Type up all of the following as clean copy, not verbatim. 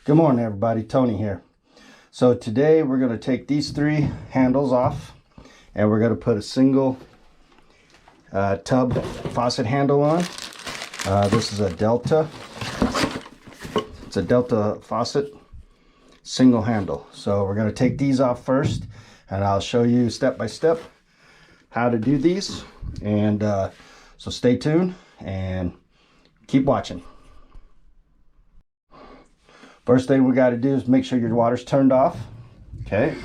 Good morning, everybody. Tony here. So today we're going to take these three handles off and we're going to put a single tub faucet handle on. This is a Delta. It's a Delta faucet single handle. So we're going to take these off first and I'll show you step by step how to do these. And so stay tuned and keep watching. First thing we got to do is make sure your water's turned off. Okay.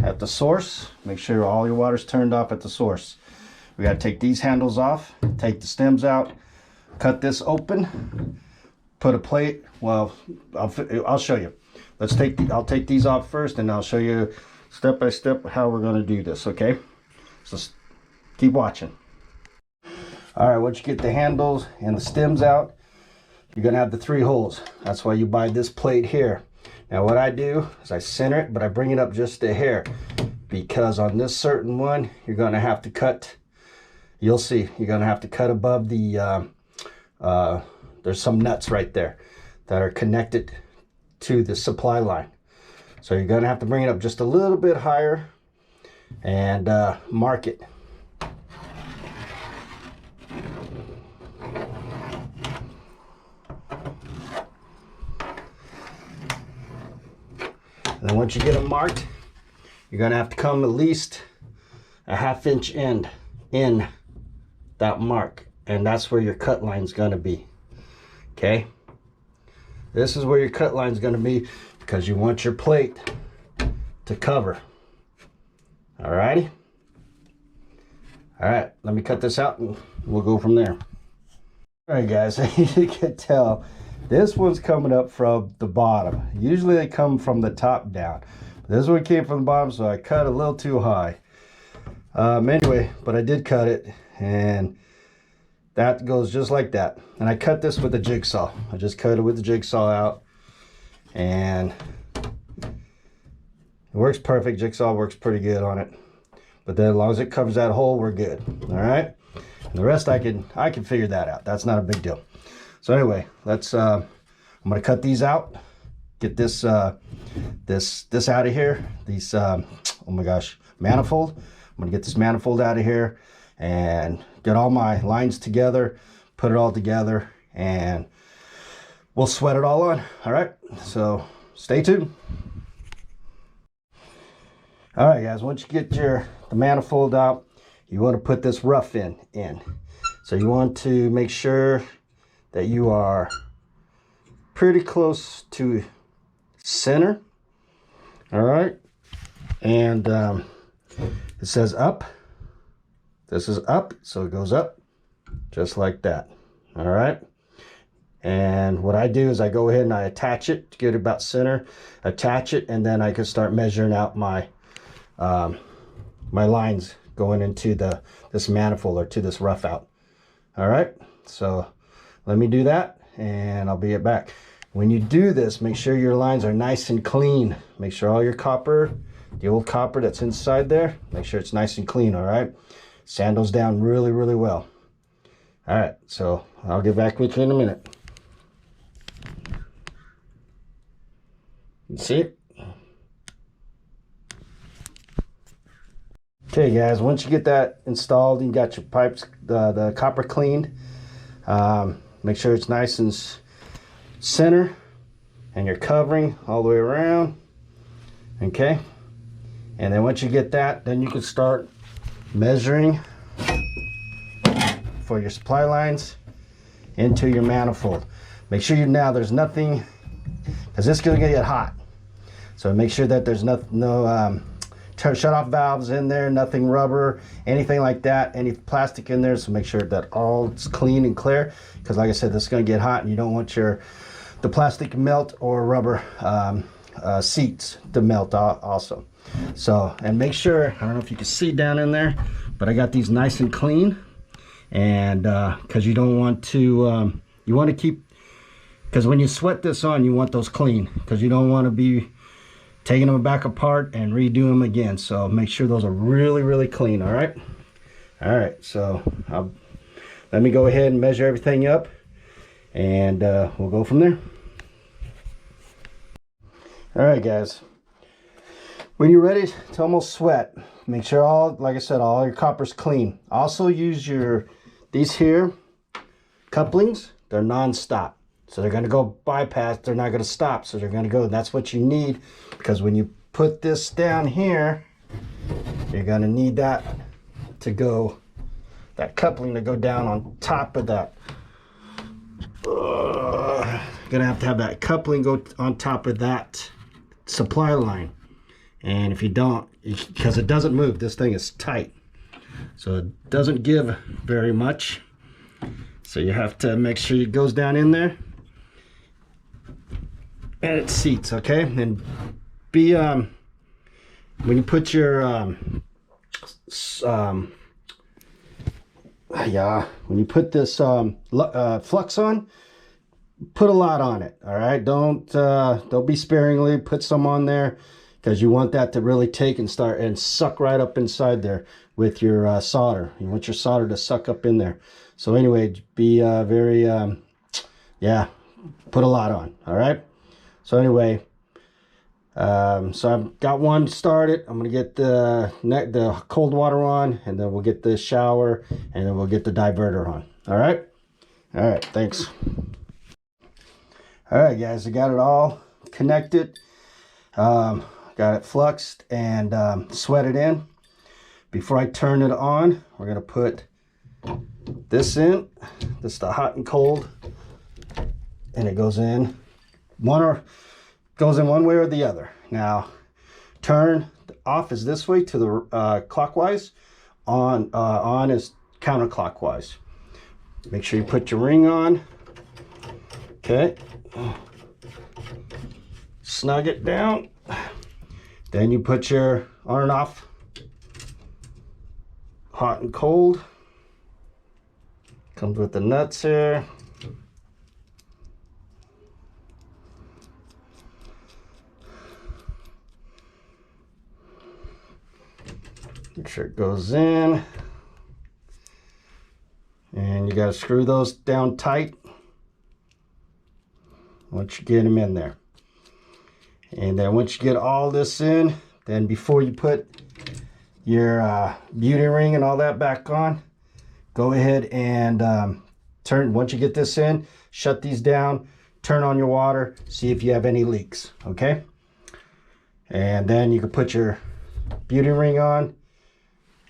At the source, make sure all your water's turned off at the source. We got to take these handles off, take the stems out, cut this open, put a plate. Well, I'll show you. I'll take these off first, and I'll show you step by step how we're going to do this. Okay. So keep watching. All right. Once you get the handles and the stems out, you're going to have the three holes. That's why you buy this plate here. Now what I do is I center it, but I bring it up just a hair, because on this certain one, you're going to have to cut, you'll see, you're going to have to cut above the, there's some nuts right there that are connected to the supply line. So you're going to have to bring it up just a little bit higher and mark it. And then once you get them marked, you're going to have to come at least a ½ inch in that mark. And that's where your cut line is going to be. Okay? This is where your cut line is going to be because you want your plate to cover. Alrighty? Alright, let me cut this out and we'll go from there. Alright guys, you can tell this one's coming up from the bottom. Usually they come from the top down. This one came from the bottom, so I cut a little too high. Anyway, but I did cut it, and that goes just like that. And I cut this with a jigsaw. I just cut it with the jigsaw out, and it works perfect. Jigsaw works pretty good on it. But then as long as it covers that hole, we're good. All right. And the rest I can figure that out. That's not a big deal. So anyway, let's I'm gonna cut these out, get this this out of here. These oh my gosh, manifold. I'm gonna get this manifold out of here and get all my lines together, put it all together, and we'll sweat it all on. All right, so stay tuned. All right guys, once you get the manifold out, you want to put this rough in. So you want to make sure that you are pretty close to center. All right. And it says up. This is up, so it goes up just like that. All right. And what I do is I go ahead and I attach it to get about center, attach it, and then I can start measuring out my my lines going into this manifold or to this rough out. All right. So let me do that and I'll be right back. When you do this, make sure your lines are nice and clean. Make sure all your copper, the old copper that's inside there, make sure it's nice and clean, all right? Sand those down really, really well. All right, so I'll get back with you in a minute. You see it? Okay guys, once you get that installed, you got your pipes, the copper cleaned, make sure it's nice and center and you're covering all the way around. Okay. And then once you get that, then you can start measuring for your supply lines into your manifold. Make sure now there's nothing, because this is going to get hot. So make sure that there's no shut off valves in there, nothing rubber, anything like that, any plastic in there. So make sure that all is clean and clear, because like I said, this is going to get hot and you don't want the plastic to melt or rubber seats to melt also. So, and make sure, I don't know if you can see down in there, but I got these nice and clean. And because you don't want to, you want to keep, because when you sweat this on, you want those clean, because you don't want to be taking them back apart and redo them again. So make sure those are really, really clean. All right, so let me go ahead and measure everything up, and we'll go from there. All right, guys. When you're ready to almost sweat, make sure all, like I said, all your copper's clean. Also use these here couplings. They're non-stop, so they're going to go bypass. They're not going to stop, so they're going to go. That's what you need, because when you put this down here, you're going to need that to go, that coupling to go down on top of that. You're going to have that coupling go on top of that supply line. And if you don't, because it doesn't move, this thing is tight, so it doesn't give very much. So you have to make sure it goes down in there and it seats, okay? And be when you put your when you put this flux on, put a lot on it. All right, don't be sparingly. Put some on there, because you want that to really take and start and suck right up inside there with your solder. You want your solder to suck up in there. So anyway, be very, put a lot on, all right? So anyway, so I've got one started. I'm gonna get the cold water on, and then we'll get the shower, and then we'll get the diverter on, all right? All right, thanks. All right, guys, I got it all connected. Got it fluxed and sweated in. Before I turn it on, we're gonna put this in. This is the hot and cold, and it goes in one way or the other. Now, turn off is this way to the clockwise. On is counterclockwise. Make sure you put your ring on. Okay. Snug it down. Then you put your on and off, hot and cold. Comes with the nuts here. Make sure it goes in. And you got to screw those down tight once you get them in there. And then once you get all this in, then before you put your beauty ring and all that back on, go ahead and once you get this in, shut these down, turn on your water, see if you have any leaks, okay? And then you can put your beauty ring on,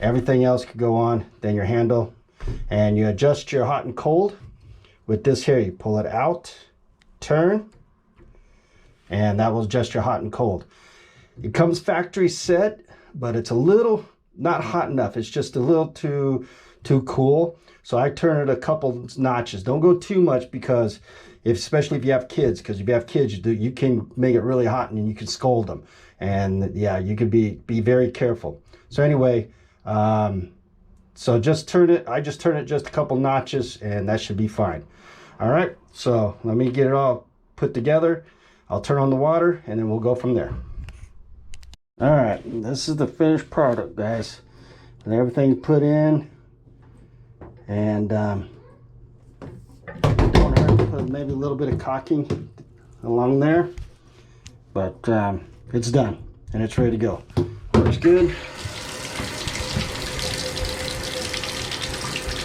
everything else could go on, then your handle, and you adjust your hot and cold with this here. You pull it out, turn, and that will adjust your hot and cold. It comes factory set, but it's a little not hot enough. It's just a little too cool. So I turn it a couple notches. Don't go too much, because especially if you have kids, because if you have kids, you can make it really hot and you can scold them. And yeah, you can be very careful. So anyway, so just turn it. I just turn it just a couple notches, and that should be fine. All right. So let me get it all put together. I'll turn on the water, and then we'll go from there. All right, this is the finished product, guys. And everything put in, and don't hurt to put maybe a little bit of caulking along there, but it's done and it's ready to go. Works good.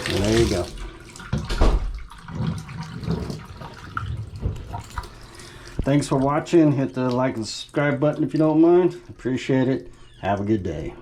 And there you go. Thanks for watching. Hit the like and subscribe button if you don't mind. Appreciate it. Have a good day.